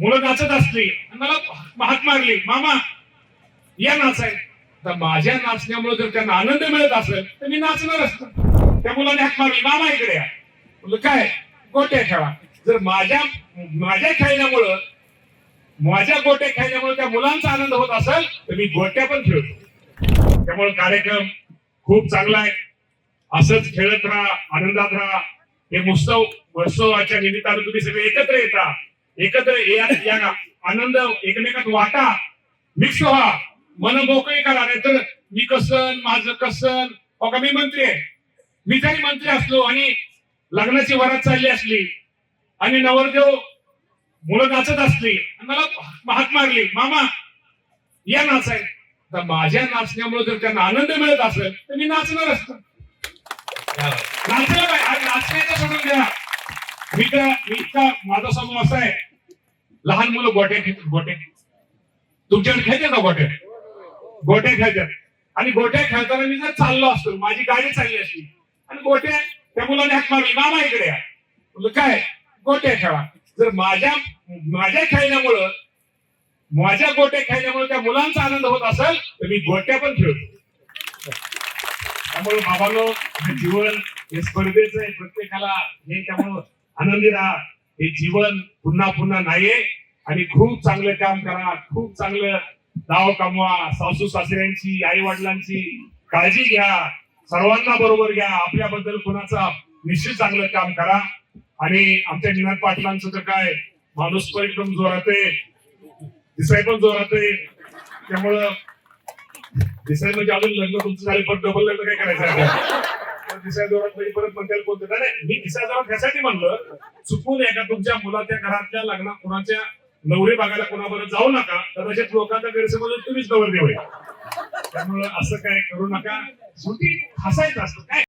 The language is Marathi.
मुलं नाचत असली आणि मला हाक मारली, मामा या नाचाय, तर माझ्या नाचण्यामुळे जर त्यांना आनंद मिळत असेल तर मी नाचणार असतो. त्या मुलाने हाक मारली, मामा इकडे या. म्हणलं काय? गोट्या खेळा. जर माझ्या खेळण्यामुळं माझ्या गोट्या खेळण्यामुळे त्या मुलांचा आनंद होत असेल तर मी गोट्या पण खेळतो. त्यामुळे कार्यक्रम खूप चांगला आहे. असंच खेळत राहा, आनंदात राहा. हे महोत्सवाच्या निमित्तानं तुम्ही सगळे एकत्र येता, एकत्र या आनंद एकमेकात वाटा, मिक्स व्हा, मन मोकळे करा. नाहीतर मी कसन, माझं कसन, बघा मी मंत्री आहे, मी जरी मंत्री असलो आणि लग्नाची वरात चालली असली आणि नवरदेव मुलं नाचत असली आणि मला हाक मारली, मामा या नाचाय, तर माझ्या नाचण्यामुळे जर त्यांना आनंद मिळत असेल तर मी नाचणार असतो. नाचलं पाहिजे, नाचण्याचं सोडून द्या. मी माझा समूह असा आहे, लहान मुलं गोट्या खेळतात. गोट्या तुमच्याकडे खेळते का? गोट्या खेळतात. आणि गोट्या खेळताना मी जर चाललो असतो, माझी गाडी चालली असली आणि गोट्या, त्या मुलाने हाक मारली, मामा इकडे या. म्हणलं काय? गोट्या खेळा. जर माझ्या खेळण्यामुळं माझ्या गोट्या खेळण्यामुळे त्या मुलांचा आनंद होत असेल तर मी गोट्या पण खेळतो. त्यामुळे बाबांनो, हे जीवन हे स्पर्धेचं आहे, प्रत्येकाला हे, त्यामुळं आनंदी राहा. हे जीवन पुन्हा पुन्हा नाहीये. आणि खूप चांगलं काम करा, खूप चांगलं नाव कमवा. सासू सासऱ्यांची, आई वडिलांची काळजी घ्या, सर्वांना बरोबर घ्या. आपल्याबद्दल कुणाचा निश्चित चांगलं काम करा. आणि आमच्या निनाद पाटलांचं तर काय, माणूस पण एकदम जोरात आहे, दिसाय पण जोरात आहे. त्यामुळं दिसाय म्हणजे अजून लग्न तुमचं झालं पण डबल लग्न काय करायचं? दिसाय जोरात म्हणजे परत म्हणता कोणतं का नाही. मी दिसाय जोरात ह्यासाठी म्हणलं, चुकून एका तुमच्या मुलाच्या घरातल्या लग्नात कुणाच्या नवरी बघायला कोणाबरोबर जाऊ नका, कदाचित लोकांचा गैरसमज तुम्हीच नवरदेव आहे. त्यामुळं असं काय करू नका. शेवटी हसायचं असतं काय.